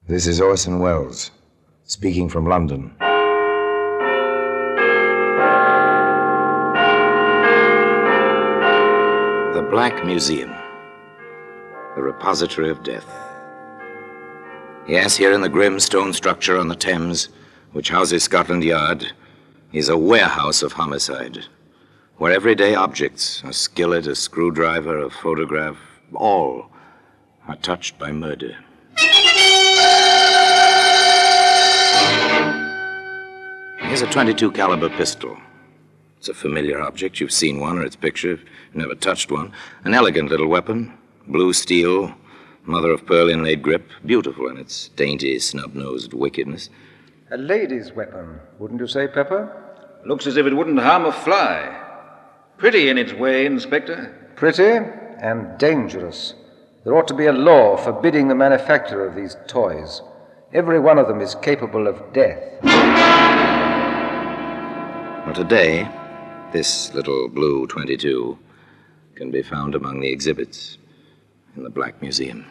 This is Orson Welles, speaking from London. The Black Museum, the repository of death. Yes, here in the grim stone structure on the Thames, which houses Scotland Yard, is a warehouse of homicide, where everyday objects, a skillet, a screwdriver, a photograph, all are touched by murder. Here's a .22 caliber pistol. It's a familiar object. You've seen one or its picture. You've never touched one. An elegant little weapon, blue steel, mother of pearl inlaid grip, beautiful in its dainty, snub-nosed wickedness. A lady's weapon, wouldn't you say, Pepper? Looks as if it wouldn't harm a fly. Pretty in its way, Inspector. Pretty and dangerous. There ought to be a law forbidding the manufacture of these toys. Every one of them is capable of death. Well, today, this little blue .22 can be found among the exhibits in the Black Museum.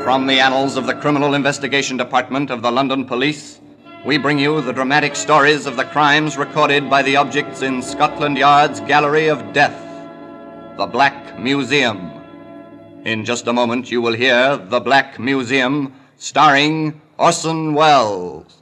From the annals of the Criminal Investigation Department of the London Police, we bring you the dramatic stories of the crimes recorded by the objects in Scotland Yard's Gallery of Death, the Black Museum. In just a moment, you will hear The Black Museum, starring Orson Welles.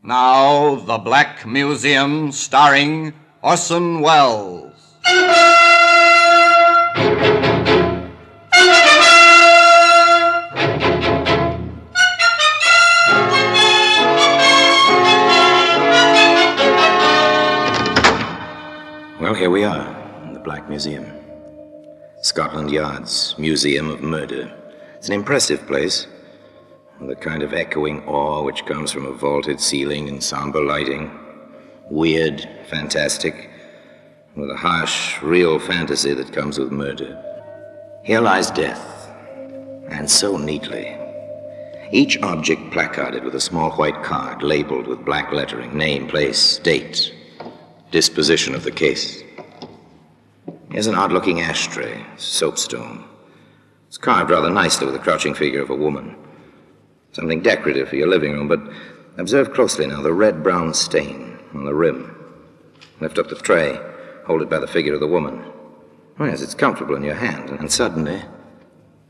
Now, The Black Museum, starring Orson Welles. Well, here we are in the Black Museum. Scotland Yard's Museum of Murder. It's an impressive place, with a kind of echoing awe which comes from a vaulted ceiling and somber lighting. Weird, fantastic, with a harsh, real fantasy that comes with murder. Here lies death, and so neatly. Each object placarded with a small white card labeled with black lettering, name, place, date, disposition of the case. Here's an odd-looking ashtray, soapstone. It's carved rather nicely with the crouching figure of a woman. Something decorative for your living room, but observe closely now the red-brown stain on the rim. Lift up the tray, hold it by the figure of the woman. Oh, yes, it's comfortable in your hand, and suddenly,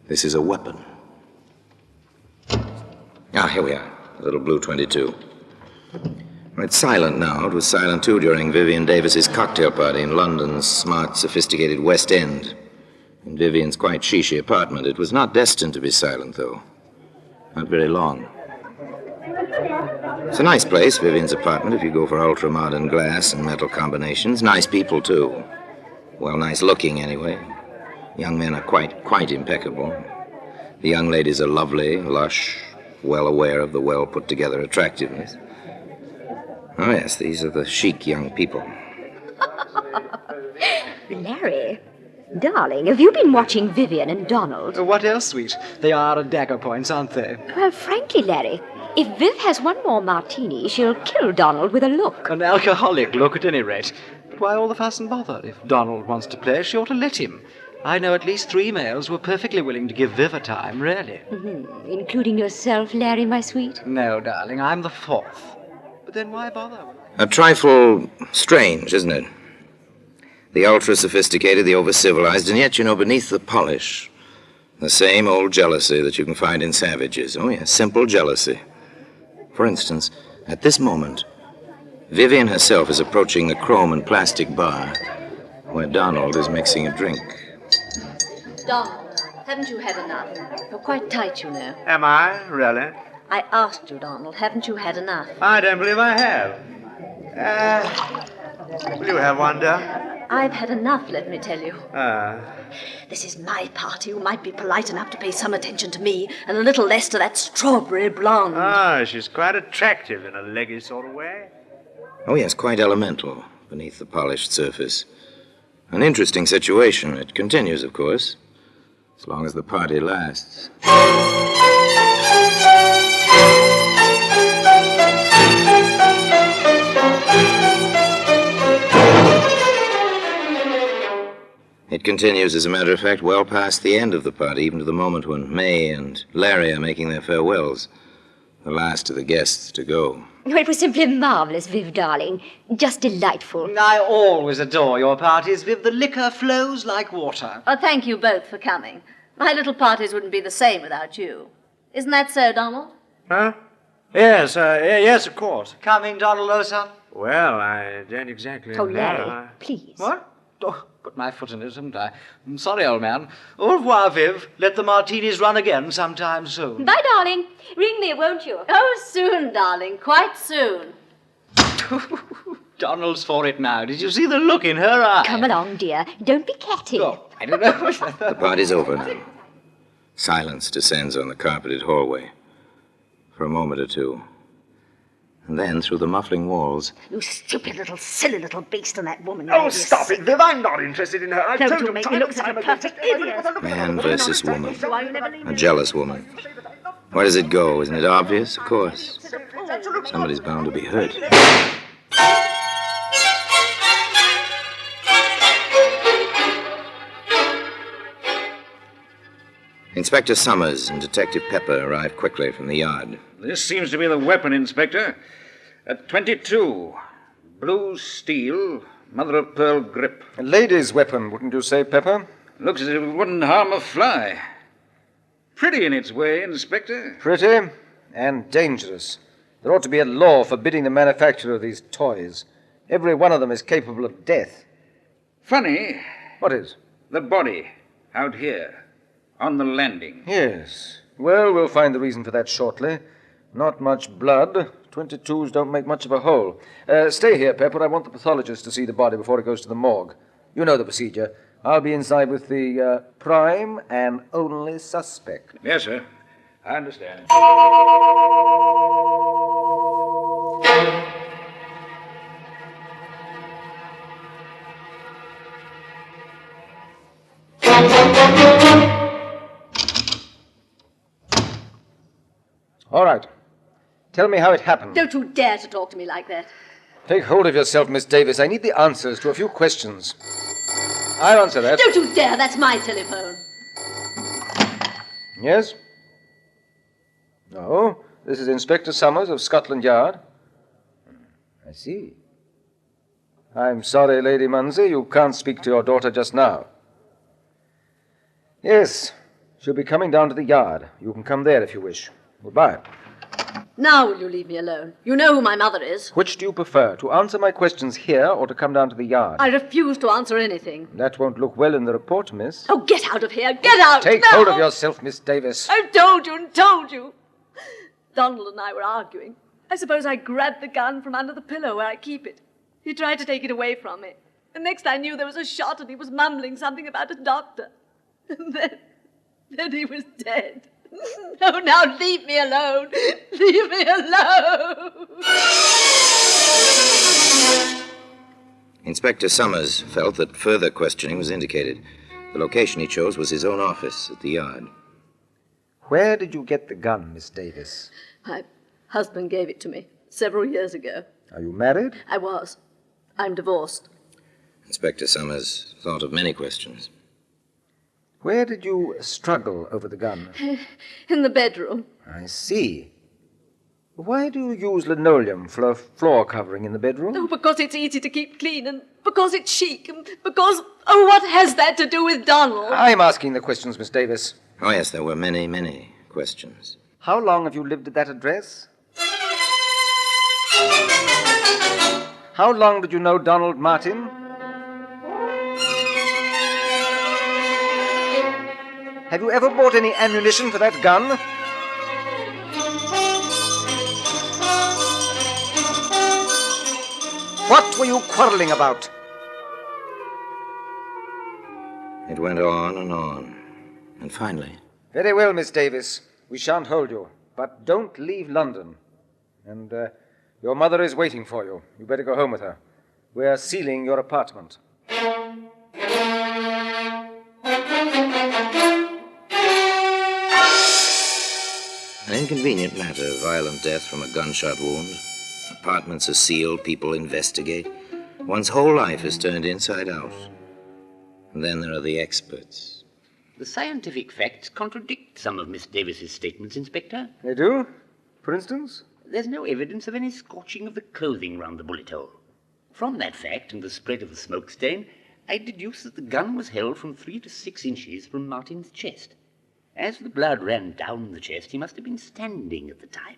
this is a weapon. Ah, here we are, the little blue .22. Well, it's silent now. It was silent, too, during Vivian Davis's cocktail party in London's smart, sophisticated West End. In Vivian's quite chic apartment. It was not destined to be silent, though. Not very long. It's a nice place, Vivian's apartment, if you go for ultra-modern glass and metal combinations. Nice people, too. Well, nice looking, anyway. Young men are quite impeccable. The young ladies are lovely, lush, well aware of the well-put-together attractiveness. Oh, yes, these are the chic young people. Larry, darling, have you been watching Vivian and Donald? What else, sweet? They are at dagger points, aren't they? Well, frankly, Larry, if Viv has one more martini, she'll kill Donald with a look. An alcoholic look, at any rate. But why all the fuss and bother? If Donald wants to play, she ought to let him. I know at least 3 males who are perfectly willing to give Viv a time, really. Mm-hmm. Including yourself, Larry, my sweet? No, darling, I'm the 4th. But then why bother? A trifle strange, isn't it? The ultra-sophisticated, the over-civilized, and yet, beneath the polish, the same old jealousy that you can find in savages. Oh, yes, simple jealousy. For instance, at this moment, Vivian herself is approaching the chrome and plastic bar where Donald is mixing a drink. Donald, haven't you had enough? You're quite tight, you know. Am I? Really? I asked you, Donald, haven't you had enough? I don't believe I have. Will you have one, dear? I've had enough, let me tell you. Ah. This is my party. You might be polite enough to pay some attention to me and a little less to that strawberry blonde. Ah, she's quite attractive in a leggy sort of way. Oh, yes, quite elemental beneath the polished surface. An interesting situation. It continues, of course, as long as the party lasts. It continues, as a matter of fact, well past the end of the party, even to the moment when May and Larry are making their farewells. The last of the guests to go. Oh, it was simply marvellous, Viv, darling. Just delightful. I always adore your parties, Viv. The liquor flows like water. Oh, thank you both for coming. My little parties wouldn't be the same without you. Isn't that so, Donald? Huh? Yes, yes, of course. Coming, Donald, old son? Well, I don't exactly Oh, know. Larry, please. What? Oh, put my foot in it, haven't I? I'm sorry, old man. Au revoir, Viv. Let the martinis run again sometime soon. Bye, darling. Ring me, won't you? Oh, soon, darling, quite soon. Donald's for it now. Did you see the look in her eye? Come along, dear. Don't be catty. Oh, I don't know. The party's over now. Silence descends on the carpeted hallway for a moment or two. And then, through the muffling walls... You stupid little, silly little beast and that woman. Oh, stop it, Viv. I'm not interested in her. I've Don't told you you make time me look and such a time again. perfect idiot. Man versus woman. Why you never leave A me? jealous woman. Where does it go? Isn't it obvious? Of course. Somebody's bound to be hurt. Inspector Summers and Detective Pepper arrive quickly from the yard. This seems to be the weapon, Inspector. At 22. Blue steel, mother-of-pearl grip. A lady's weapon, wouldn't you say, Pepper? Looks as if it wouldn't harm a fly. Pretty in its way, Inspector. Pretty and dangerous. There ought to be a law forbidding the manufacture of these toys. Every one of them is capable of death. Funny, What is? the body out here on the landing. Yes. Well, we'll find the reason for that shortly. Not much blood. 22s don't make much of a hole. Stay here, Pepper. I want the pathologist to see the body before it goes to the morgue. You know the procedure. I'll be inside with the prime and only suspect. Yes, sir. I understand. All right. Tell me how it happened. Don't you dare to talk to me like that. Take hold of yourself, Miss Davis. I need the answers to a few questions. I'll answer that. Don't you dare, that's my telephone. Yes? No, this is Inspector Summers of Scotland Yard. I see. I'm sorry, Lady Munsey, you can't speak to your daughter just now. Yes, she'll be coming down to the yard. You can come there if you wish. Goodbye. Now will you leave me alone? You know who my mother is. Which do you prefer, to answer my questions here or to come down to the yard? I refuse to answer anything. That won't look well in the report, miss. Oh, get out of here. Get out. Take No. hold of yourself, Miss Davis. I've told you and told you. Donald and I were arguing. I suppose I grabbed the gun from under the pillow where I keep it. He tried to take it away from me. And next I knew there was a shot and he was mumbling something about a doctor. And then he was dead. Oh, now leave me alone. Leave me alone. Inspector Summers felt that further questioning was indicated. The location he chose was his own office at the yard. Where did you get the gun, Miss Davis? My husband gave it to me several years ago. Are you married? I was. I'm divorced. Inspector Summers thought of many questions. Where did you struggle over the gun? In the bedroom. I see. Why do you use linoleum for a floor covering in the bedroom? Oh, because it's easy to keep clean, and because it's chic, and because... Oh, what has that to do with Donald? I'm asking the questions, Miss Davis. Oh, yes, there were many, many questions. How long have you lived at that address? How long did you know Donald Martin? Have you ever bought any ammunition for that gun? What were you quarreling about? It went on and on. And finally... Very well, Miss Davis. We shan't hold you. But don't leave London. And your mother is waiting for you. You better go home with her. We're sealing your apartment. An inconvenient matter, violent death from a gunshot wound. Apartments are sealed, people investigate. One's whole life is turned inside out. And then there are the experts. The scientific facts contradict some of Miss Davis's statements, Inspector. They do? For instance? There's no evidence of any scorching of the clothing round the bullet hole. From that fact and the spread of the smoke stain, I deduce that the gun was held from 3 to 6 inches from Martin's chest. As the blood ran down the chest, he must have been standing at the time.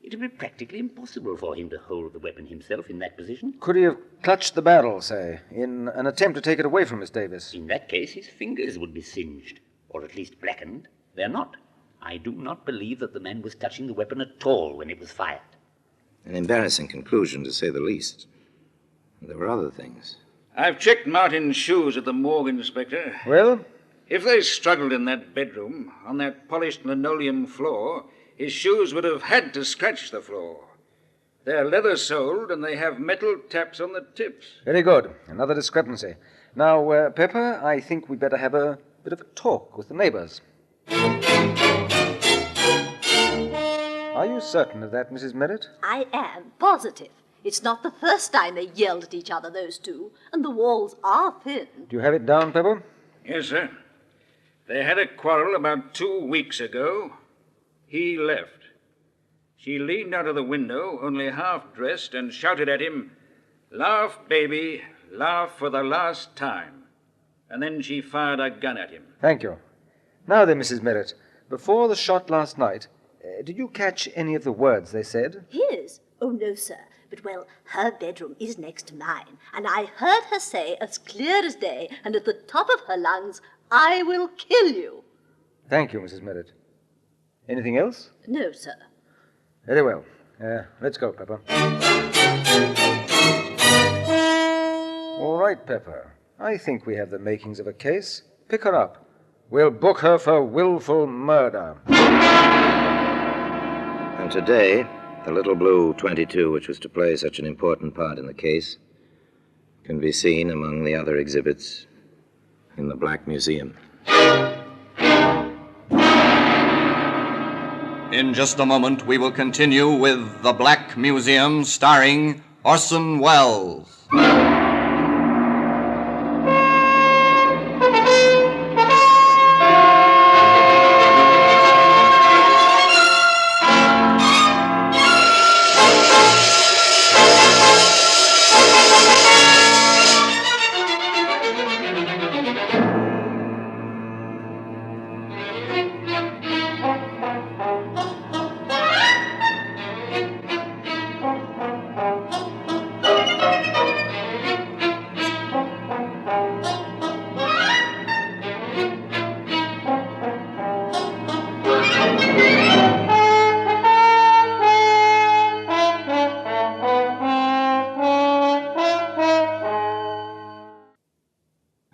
It would be practically impossible for him to hold the weapon himself in that position. Could he have clutched the barrel, say, in an attempt to take it away from Miss Davis? In that case, his fingers would be singed, or at least blackened. They're not. I do not believe that the man was touching the weapon at all when it was fired. An embarrassing conclusion, to say the least. There were other things. I've checked Martin's shoes at the morgue, Inspector. Well? If they struggled in that bedroom, on that polished linoleum floor, his shoes would have had to scratch the floor. They're leather-soled, and they have metal taps on the tips. Very good. Another discrepancy. Now, Pepper, I think we'd better have a bit of a talk with the neighbors. Are you certain of that, Mrs. Merritt? I am positive. It's not the first time they yelled at each other, those two, and the walls are thin. Do you have it down, Pepper? Yes, sir. They had a quarrel about 2 weeks ago. He left. She leaned out of the window, only half-dressed, and shouted at him, "Laugh, baby, laugh for the last time." And then she fired a gun at him. Thank you. Now then, Mrs. Merritt, before the shot last night, did you catch any of the words they said? His? Oh, no, sir. But, well, her bedroom is next to mine, and I heard her say, as clear as day, and at the top of her lungs, "I will kill you." Thank you, Mrs. Merritt. Anything else? No, sir. Very well. Let's go, Pepper. All right, Pepper. I think we have the makings of a case. Pick her up. We'll book her for willful murder. And today, the little blue 22, which was to play such an important part in the case, can be seen among the other exhibits in the Black Museum. In just a moment, we will continue with The Black Museum, starring Orson Welles.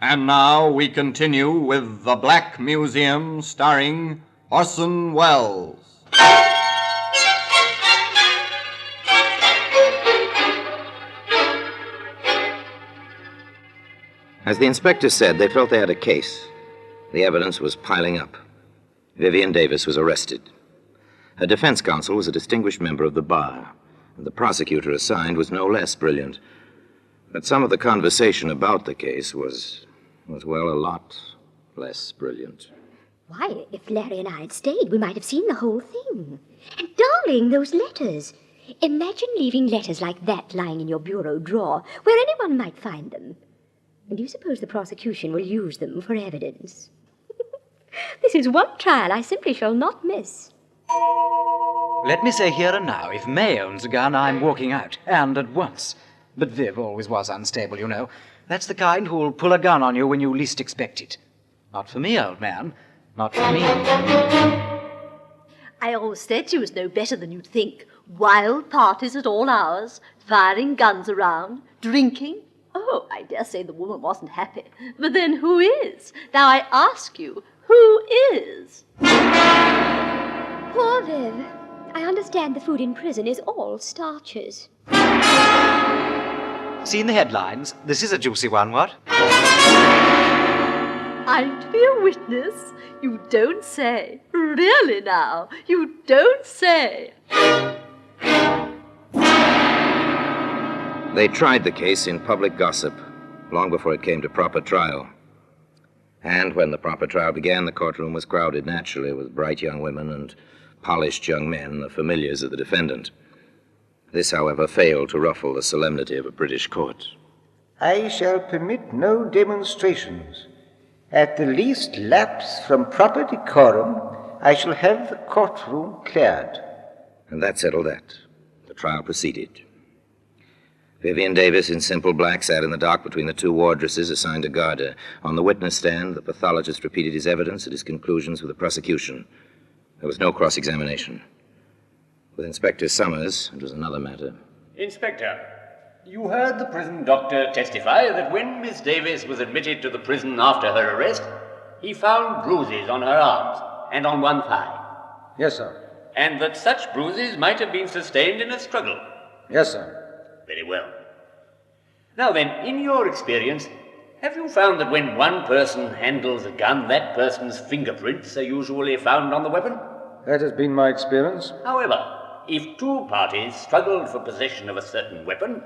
And now we continue with The Black Museum, starring Orson Welles. As the inspector said, they felt they had a case. The evidence was piling up. Vivian Davis was arrested. Her defense counsel was a distinguished member of the bar, and the prosecutor assigned was no less brilliant. But some of the conversation about the case was, well, a lot less brilliant. Why, if Larry and I had stayed, we might have seen the whole thing. And, darling, those letters. Imagine leaving letters like that lying in your bureau drawer, where anyone might find them. And do you suppose the prosecution will use them for evidence? This is one trial I simply shall not miss. Let me say here and now, if May owns a gun, I'm walking out, and at once. But Viv always was unstable, you know. That's the kind who'll pull a gun on you when you least expect it. Not for me, old man. Not for me. I always said she was no better than you'd think. Wild parties at all hours, firing guns around, drinking. Oh, I dare say the woman wasn't happy. But then who is? Now I ask you, who is? Poor Viv. I understand the food in prison is all starches. Seen the headlines? This is a juicy one, what? I'm to be a witness? You don't say. Really now, you don't say. They tried the case in public gossip, long before it came to proper trial. And when the proper trial began, the courtroom was crowded naturally with bright young women and polished young men, the familiars of the defendant. This, however, failed to ruffle the solemnity of a British court. I shall permit no demonstrations. At the least lapse from proper decorum, I shall have the courtroom cleared. And that settled that. The trial proceeded. Vivian Davis, in simple black, sat in the dock between the two wardresses assigned to guard her. On the witness stand, the pathologist repeated his evidence and his conclusions with the prosecution. There was no cross-examination. With Inspector Summers, it was another matter. Inspector, you heard the prison doctor testify that when Miss Davis was admitted to the prison after her arrest, he found bruises on her arms and on one thigh. Yes, sir. And that such bruises might have been sustained in a struggle. Yes, sir. Very well. Now then, in your experience, have you found that when one person handles a gun, that person's fingerprints are usually found on the weapon? That has been my experience. However, if two parties struggled for possession of a certain weapon,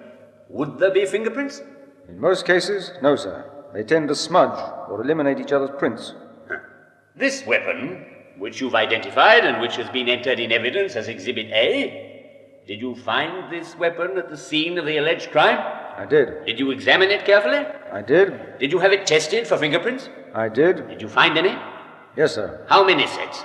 would there be fingerprints? In most cases, no, sir. They tend to smudge or eliminate each other's prints. This weapon, which you've identified and which has been entered in evidence as Exhibit A, did you find this weapon at the scene of the alleged crime? I did. Did you examine it carefully? I did. Did you have it tested for fingerprints? I did. Did you find any? Yes, sir. How many sets?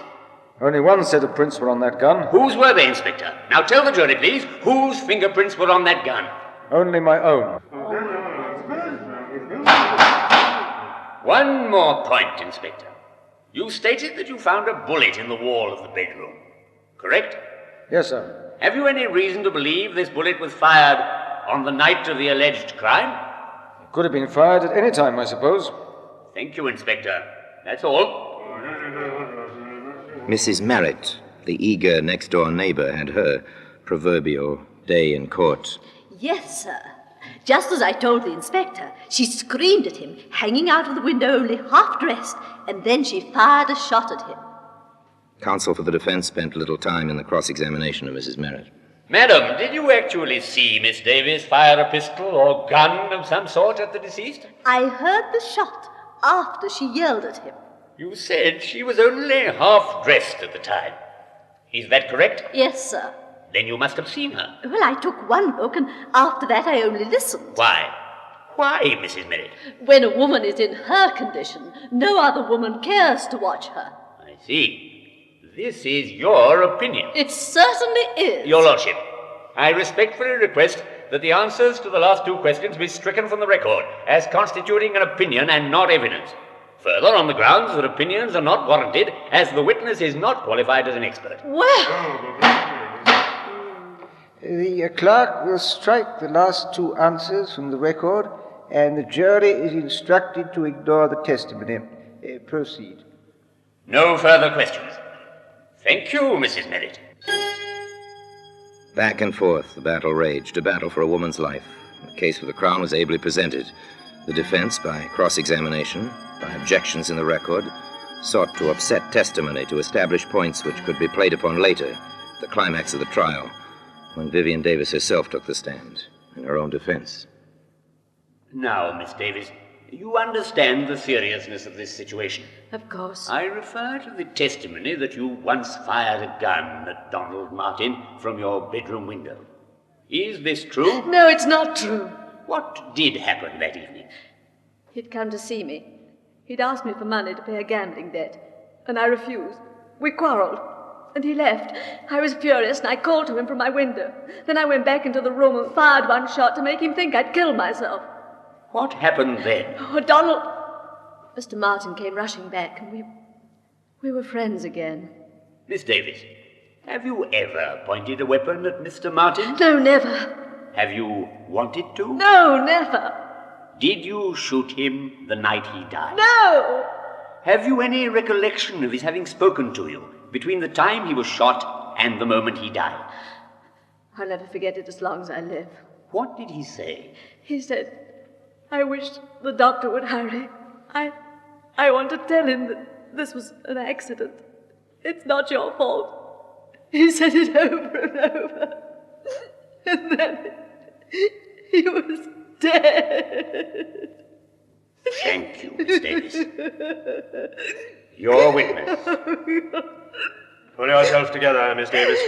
Only one set of prints were on that gun. Whose were they, Inspector? Now tell the jury, please, whose fingerprints were on that gun? Only my own. One more point, Inspector. You stated that you found a bullet in the wall of the bedroom, correct? Yes, sir. Have you any reason to believe this bullet was fired on the night of the alleged crime? It could have been fired at any time, I suppose. Thank you, Inspector. That's all. Mrs. Merritt, the eager next-door neighbor, had her proverbial day in court. Yes, sir. Just as I told the inspector, she screamed at him, hanging out of the window only half dressed, and then she fired a shot at him. Counsel for the defense spent little time in the cross-examination of Mrs. Merritt. Madam, did you actually see Miss Davis fire a pistol or gun of some sort at the deceased? I heard the shot after she yelled at him. You said she was only half dressed at the time. Is that correct? Yes, sir. Then you must have seen her. Well, I took one look, and after that I only listened. Why? Why, Mrs. Merritt? When a woman is in her condition, no other woman cares to watch her. I see. This is your opinion. It certainly is. Your Lordship, I respectfully request that the answers to the last two questions be stricken from the record as constituting an opinion and not evidence. Further, on the grounds that opinions are not warranted, as the witness is not qualified as an expert. Well... The clerk will strike the last two answers from the record, and the jury is instructed to ignore the testimony. Proceed. No further questions. Thank you, Mrs. Merritt. Back and forth, the battle raged, a battle for a woman's life. The case for the Crown was ably presented. The defense, by cross-examination, by objections in the record, sought to upset testimony to establish points which could be played upon later, the climax of the trial, when Vivian Davis herself took the stand in her own defense. Now, Miss Davis, You understand the seriousness of this situation. Of course. I refer to the testimony that you once fired a gun at Donald Martin from your bedroom window. Is this true? No, it's not true. What did happen that evening? He'd come to see me. He'd asked me for money to pay a gambling debt, and I refused. We quarreled, and he left. I was furious, and I called to him from my window. Then I went back into the room and fired one shot to make him think I'd killed myself. What happened then? Oh, Donald... Mr. Martin came rushing back, and we were friends again. Miss Davis, have you ever pointed a weapon at Mr. Martin? No, never. Have you wanted to? No, never. Did you shoot him the night he died? No! Have you any recollection of his having spoken to you between the time he was shot and the moment he died? I'll never forget it as long as I live. What did he say? He said, I wish the doctor would hurry. I want to tell him that this was an accident. It's not your fault. He said it over and over. And then he was dead. Thank you, Miss Davis. Your witness. Pull yourself together, Miss Davis.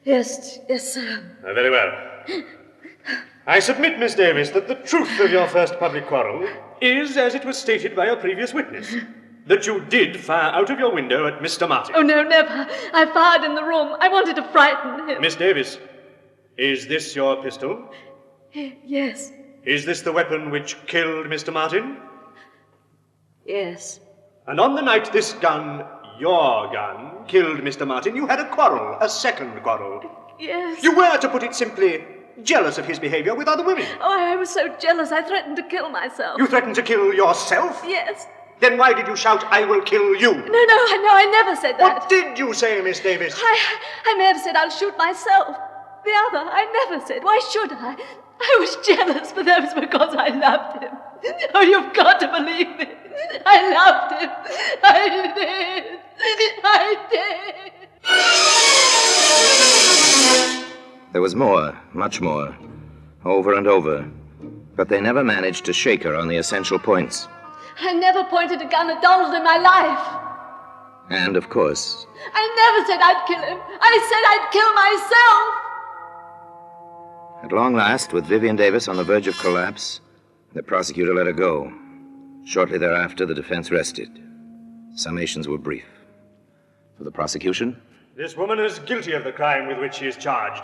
Yes, sir. Very well. I submit, Miss Davis, that the truth of your first public quarrel is as it was stated by a previous witness. That you did fire out of your window at Mr. Martin. Oh, no, never. I fired in the room. I wanted to frighten him. Miss Davis, is this your pistol? Yes. Is this the weapon which killed Mr. Martin? Yes. And on the night this gun, your gun, killed Mr. Martin, you had a quarrel, a second quarrel. Yes. You were, to put it simply, jealous of his behavior with other women. Oh, I was so jealous I threatened to kill myself. You threatened to kill yourself? Yes. Then why did you shout, I will kill you? No, I never said that. What did you say, Miss Davis? I may have said I'll shoot myself. The other, I never said. Why should I? I was jealous, but that was because I loved him. Oh, you've got to believe me. I loved him. I did. There was more, much more, over and over, but they never managed to shake her on the essential points. I never pointed a gun at Donald in my life. And, of course, I never said I'd kill him. I said I'd kill myself. at long last, with Vivian Davis on the verge of collapse, the prosecutor let her go. Shortly thereafter, the defense rested. Summations were brief. For the prosecution, this woman is guilty of the crime with which she is charged.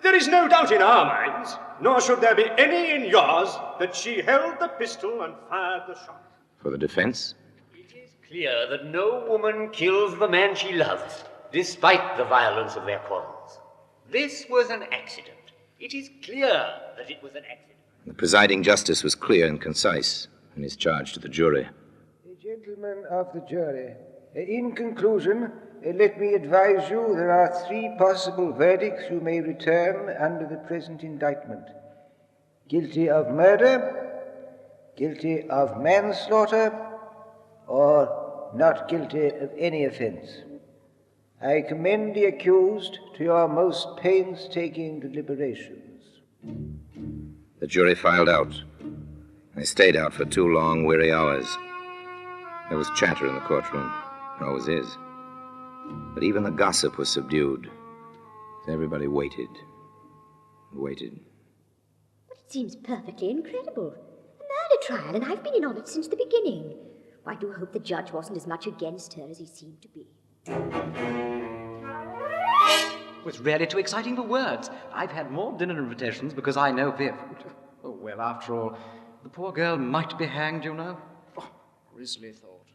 There is no doubt in our minds, nor should there be any in yours, that she held the pistol and fired the shot. for the defense, It is clear that no woman kills the man she loves, despite the violence of their quarrels. This was an accident. It is clear that it was an accident. the presiding justice was clear and concise in his charge to the jury. Gentlemen of the jury, in conclusion, let me advise you there are three possible verdicts you may return under the present indictment. Guilty of murder, guilty of manslaughter, or not guilty of any offense. I commend the accused to your most painstaking deliberations. The jury filed out. They stayed out for 2 long, weary hours. There was chatter in the courtroom. There always is. But even the gossip was subdued. Everybody waited. Waited. But it seems perfectly incredible. A murder trial, and I've been in on it since the beginning. I do hope the judge wasn't as much against her as he seemed to be. It was really too exciting for words. I've had more dinner invitations because I know Viv. Oh, well, after all, the poor girl might be hanged, you know. Oh, grisly thought.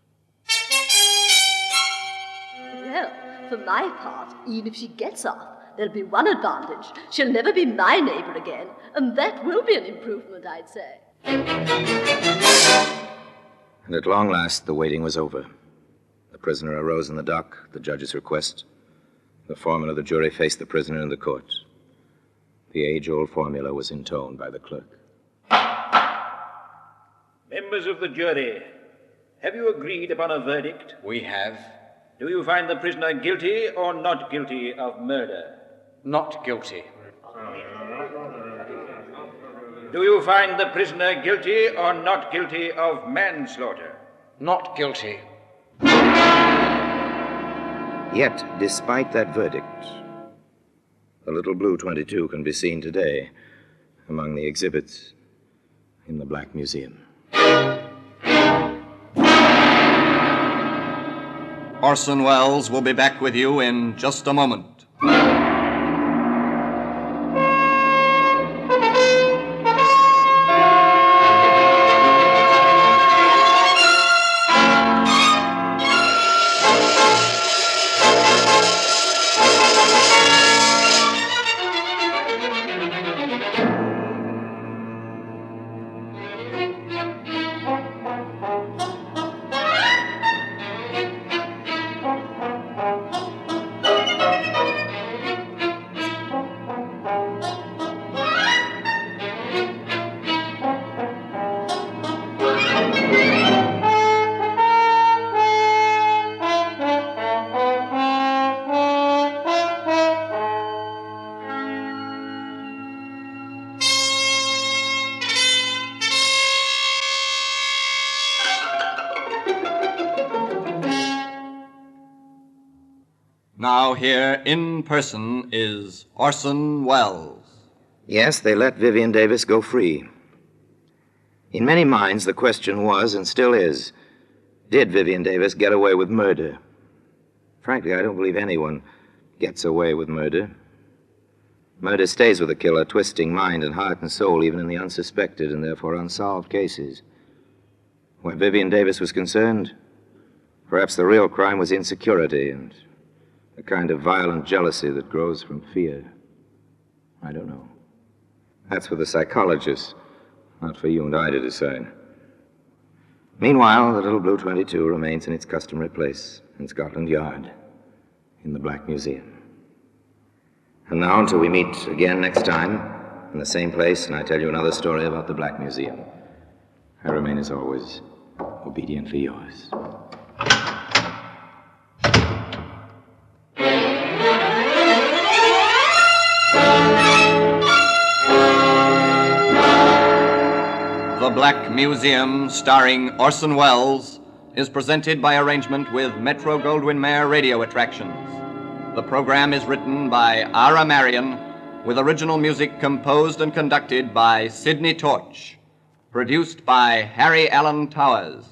Well, for my part, even if she gets off, there'll be one advantage. She'll never be my neighbor again, and that will be an improvement, I'd say. And at long last, the waiting was over. The prisoner arose in the dock, at the judge's request. The foreman of the jury faced the prisoner in the court. The age-old formula was intoned by the clerk. Members of the jury, have you agreed upon a verdict? We have. Do you find the prisoner guilty or not guilty of murder? Not guilty. Do you find the prisoner guilty or not guilty of manslaughter? Not guilty. Yet, despite that verdict, the little blue 22 can be seen today among the exhibits in the Black Museum. Orson Welles will be back with you in just a moment. Now here in person is Orson Welles. Yes, they let Vivian Davis go free. In many minds, the question was, and still is, did Vivian Davis get away with murder? Frankly, I don't believe anyone gets away with murder. Murder stays with the killer, twisting mind and heart and soul, even in the unsuspected and therefore unsolved cases. Where Vivian Davis was concerned, perhaps the real crime was insecurity and the kind of violent jealousy that grows from fear. I don't know. That's for the psychologists, not for you and I to decide. Meanwhile, the little blue 22 remains in its customary place in Scotland Yard, in the Black Museum. And now, until we meet again next time, in the same place, and I tell you another story about the Black Museum, I remain, as always, obediently yours. The Black Museum, starring Orson Welles, is presented by arrangement with Metro-Goldwyn-Mayer Radio Attractions. The program is written by Ara Marion, with original music composed and conducted by Sidney Torch. Produced by Harry Allen Towers.